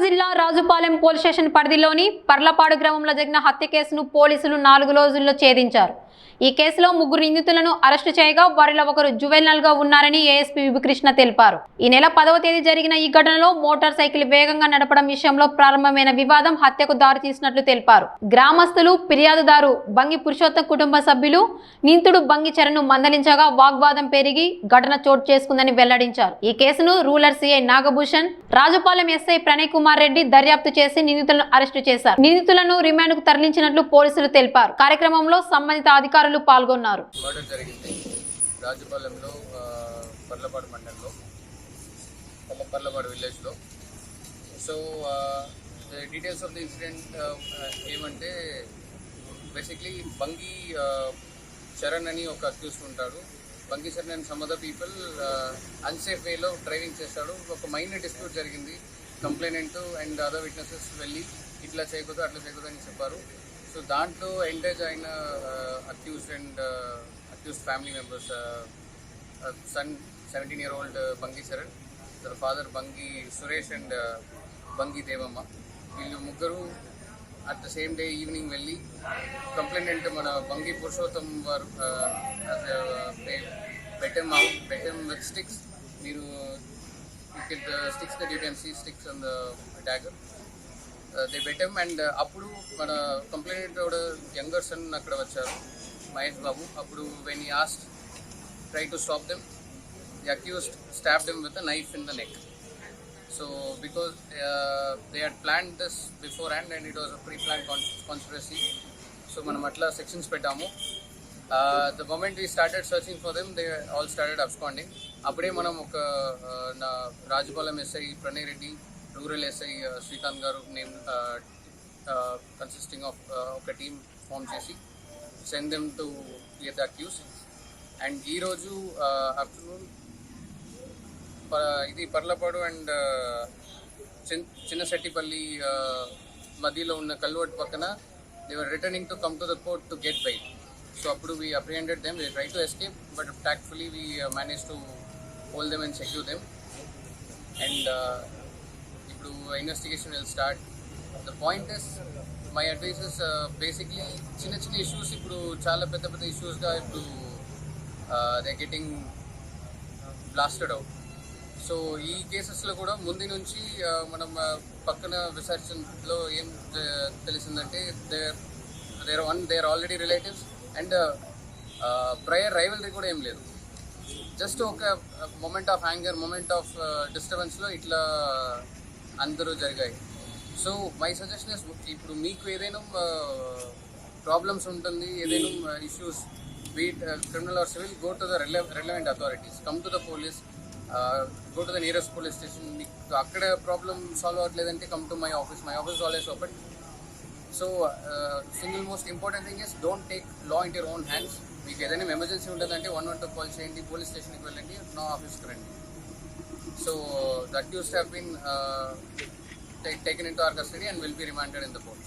జిల్లా Rajupalem police station పరిధిలోని పర్లపాడు గ్రామంలో జరిగిన హత్య కేసును పోలీసులు 4 రోజుల్లో ఛేదించారు. ఈ కేసులో 3 నిందితులను అరెస్టు చేయగా వారిలో ఒకరు జువెనల్ గా ఉన్నారని ఏఎస్పీ విభకృష్ణ తెలిపారు. ఈ నెల 10వ తేదీ జరిగిన ఈ ఘటనలో మోటార్ సైకిల్ వేగంగా నడపడం విషయంలో ప్రారంభమైన వివాదం హత్యకు దారితీసినట్లు తెలిపారు. గ్రామస్తులు, ఫిర్యాదుదారు బంగి పురుషోత్తం కుటుంబ సభ్యులు నిందితుడు బంగి చరణ్ మందలించగా వాగ్వాదం పెరిగి ఘటన చోటు చేసుకుందని వెల్లడించారు. ఈ కేసును rural CI Nagabhushan, Rajupalem SI Pranay Kumar Reddy దర్యాప్తు చేసి నిందితులను అరెస్టు చేశారు. నిందితులను రిమాండ్ కు తరలించినట్లు పోలీసులు తెలిపారు. కార్యక్రమంలో సంబంధిత అధికారులు పాల్గొన్నారు. రాజుపాలెంలో పర్లపాడు మండలంలో పర్లపాడు విలేజ్లో. So details of the incident ఏమంటే బేసిక్లీ బంగి చరణ్ అని ఒక అక్యూజ్డ్ ఉంటాడు. Bangi Charan and some other people unsafe వేలో డ్రైవింగ్ చేస్తాడు. ఒక మైనర్ డిస్ప్యూట్ జరిగింది. కంప్లైనెంట్ అండ్ అదర్ విట్నెసెస్ వెళ్ళి ఇట్లా చేయకూడదు అట్లా చేయకూడదు అని చెప్పారు. సో దాంట్లో ఎంగేజ్ అయిన accused and accused family members, son 17-year-old Bangi Charan, father Bangi Suresh and Bangi Devamma, వీళ్ళు ముగ్గురు at the same day evening వెళ్ళి కంప్లైంట్ మన బంగి పురుషోత్తం వారు బెటెమ్ విత్ స్టిక్స్, మీరు sticks that you can see sticks on the dagger, they beat them. And అప్పుడు మన complaint younger sun అక్కడ వచ్చారు, మహేష్ బాబు. అప్పుడు when he asked try to stop them, the accused stabbed them with a knife in the neck. So because they had planned this beforehand and it was a pre-planned conspiracy, so manam atla sections pettamu. The moment we started searching for them, they all started absconding. Appude manam oka na Rajupalam SI Pranay Reddy, rural SI Srikanth garu name consisting of oka team form chesi send them to get the accused. And ee roju afternoon ఇది Parlapadu and చిన్నశెట్టిపల్లి మధ్యలో ఉన్న culvert పక్కన they were returning to come to the court to get bail. So అప్పుడు we apprehended them, they try to escape but tactfully we manage to hold them and secure them. And ఇప్పుడు investigation will start. The point is, my advice is basically చిన్న చిన్న issues ఇప్పుడు చాలా పెద్ద పెద్ద ఇష్యూస్గా ఇప్పుడు they getting blasted out. So ఈ కేసెస్లో కూడా ముందు నుంచి మనం పక్కన విచారణలో ఏం తెలిసిందంటే there already relatives and prior rivalry కూడా ఏం లేదు. జస్ట్ ఒక moment of anger, moment of డిస్టర్బెన్స్లో ఇట్లా అందరూ జరిగాయి. సో మై సజెషన్ ఇస్, ఇప్పుడు మీకు ఏదైనా ప్రాబ్లమ్స్ ఉంటుంది, ఏదైనా issues, be it criminal or civil, go to the relevant authorities, come to the police, go to the nearest police station. మీకు అక్కడ ప్రాబ్లమ్ సాల్వ్ అవ్వట్లేదంటే come to my office is always open. So single most important thing is, don't take law in your own hands. మీకు ఏదైనా emergency ఉంటుందంటే 112 call చేయండి, police స్టేషన్కి వెళ్ళండి, నా ఆఫీస్కి రండి. So the accused have been taken into our custody and will be remanded in the court.